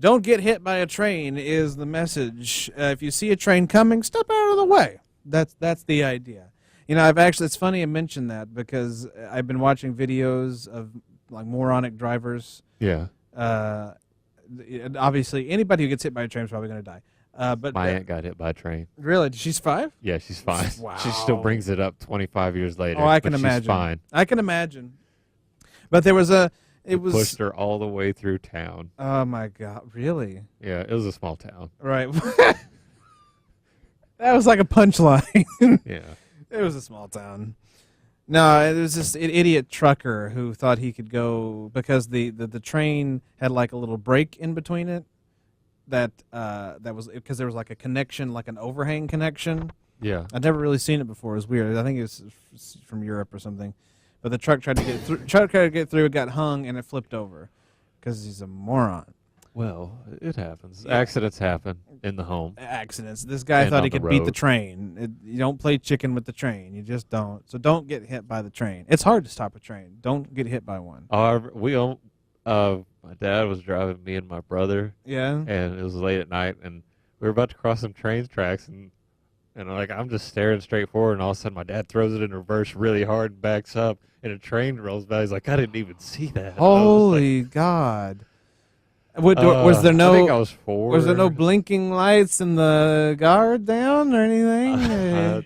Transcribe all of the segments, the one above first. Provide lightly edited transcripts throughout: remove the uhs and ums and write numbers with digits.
Don't get hit by a train is the message. If you see a train coming, step out of the way. That's the idea. You know, it's funny I mentioned that because I've been watching videos of like moronic drivers. Yeah. Obviously, anybody who gets hit by a train is probably going to die. But my aunt got hit by a train. Really? She's 5? Yeah, she's fine. Wow. She still brings it up 25 years later. Oh, I can imagine. She's fine. I can imagine. But there was pushed her all the way through town. Oh my God! Really? Yeah, it was a small town. Right. That was like a punchline. Yeah. It was a small town. No, it was just an idiot trucker who thought he could go because the train had like a little break in between it. That was because there was like a connection, like an overhang connection. Yeah. I'd never really seen it before. It was weird. I think it was from Europe or something. But the truck tried to get through. It got hung, and it flipped over because he's a moron. Well, it happens. Yeah. Accidents happen in the home. Accidents. This guy thought he could beat the train. You don't play chicken with the train. You just don't. So don't get hit by the train. It's hard to stop a train. Don't get hit by one. My dad was driving me and my brother. Yeah. And it was late at night, and we were about to cross some train tracks, and like I'm just staring straight forward, and all of a sudden my dad throws it in reverse really hard and backs up, and a train rolls by. He's like, I didn't even see that. Holy God. Was there no? I think I was 4. Was there no blinking lights in the guard down or anything?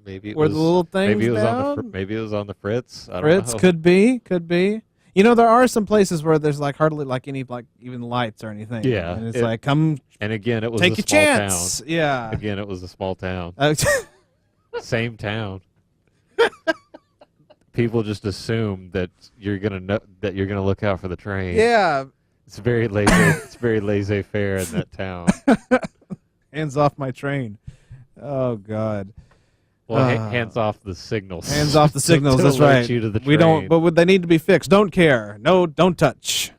Maybe it were was the little things maybe it was down? Maybe it was on the Fritz. I don't Fritz know. could be. You know, there are some places where there's like hardly like any like even lights or anything. Yeah, and it's like come. And again, it was take a your small chance. town. Yeah. Again, it was a small town. Same town. People just assume that you're gonna look out for the train. Yeah. It's very lazy. It's very laissez-faire in that town. Hands off my train. Oh God. Well, hands off the signals. Hands off the signals. That's right. You to the we don't. But they need to be fixed. Don't care. No. Don't touch.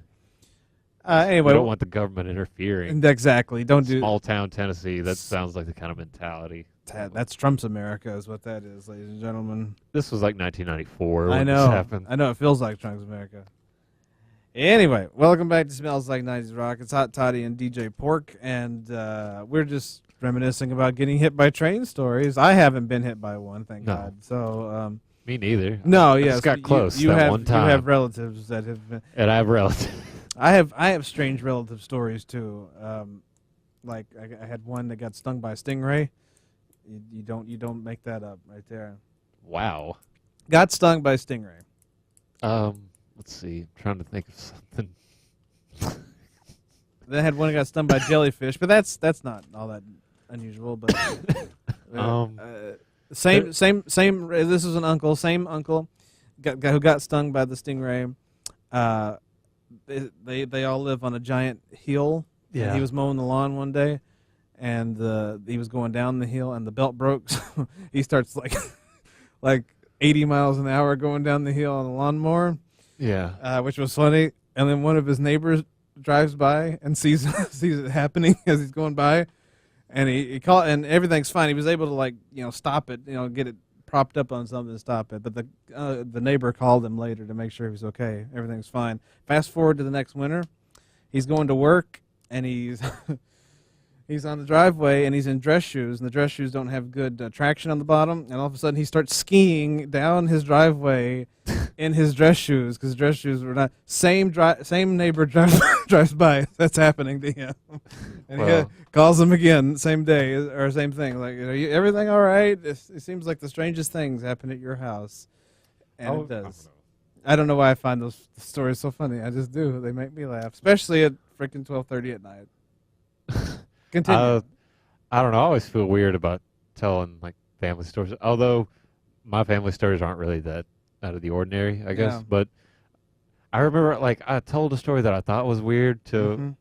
Anyway, we don't want the government interfering. Exactly. Don't do. Small town Tennessee. That sounds like the kind of mentality. That's Trump's America, is what that is, ladies and gentlemen. This was like 1994. I know. When this happened. I know. It feels like Trump's America. Anyway, welcome back to Smells Like 90's Rock. It's Hot Toddy and DJ P.O.R.C, and we're just reminiscing about getting hit by train stories. I haven't been hit by one, thank God. So me neither. No, I yes, just got close you that have, one time. You have relatives that have been. And I have relatives. I have strange relative stories too. Like I had one that got stung by a stingray. You don't make that up right there. Wow. Got stung by a stingray. Let's see. I'm trying to think of something. Then I had one that got stung by jellyfish, but that's not all that unusual. But same. This is an uncle. Same uncle, who got stung by the stingray. They all live on a giant hill. Yeah. And he was mowing the lawn one day, and he was going down the hill, and the belt broke. So he starts like 80 miles an hour going down the hill on a lawnmower. Yeah. Which was funny. And then one of his neighbors drives by and sees it happening as he's going by, and he called, and everything's fine. He was able to stop it, get it propped up on something to stop it. But the neighbor called him later to make sure he was okay. Everything's fine. Fast forward to the next winter, he's going to work, and he's he's on the driveway, and he's in dress shoes, and the dress shoes don't have good traction on the bottom, and all of a sudden he starts skiing down his driveway in his dress shoes, because dress shoes were not. Same neighbor drives by. That's happening to him, and he calls him again same day or same thing. Like, everything all right? It seems like the strangest things happen at your house, and it does. I don't know why I find those stories so funny. I just do. They make me laugh, especially at freaking 12:30 at night. Continue. I don't know. I always feel weird about telling family stories, although my family stories aren't really that out of the ordinary, I guess. Yeah. But I remember I told a story that I thought was weird to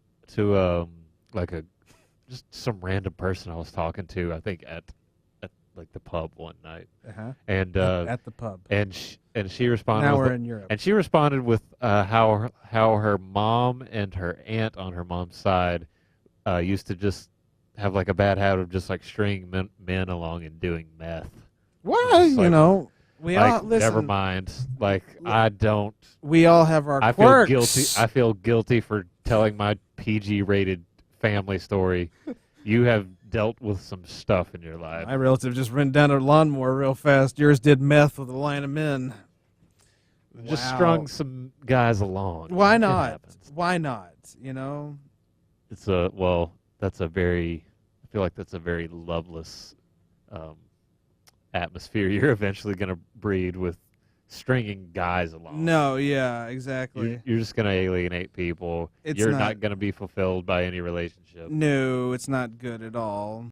just some random person I was talking to, I think at the pub one night. And at the pub. And she responded. Now we're in Europe. And she responded with how her mom and her aunt on her mom's side used to just have a bad habit of just stringing men along and doing meth. Well, We like, all listen. never mind. Like, I don't. We all have our I quirks. feel guilty. I feel guilty for telling my PG-rated family story. You have dealt with some stuff in your life. My relative just ran down a lawnmower real fast. Yours did meth with a line of men. Just Wow. strung some guys along. Why It not? happens. Why not? You know. It's a well. That's a very. I feel like that's a very loveless atmosphere you're eventually going to breed with stringing guys along. No. Yeah. Exactly. You're just going to alienate people. It's You're not not going to be fulfilled by any relationship. No, it's not good at all.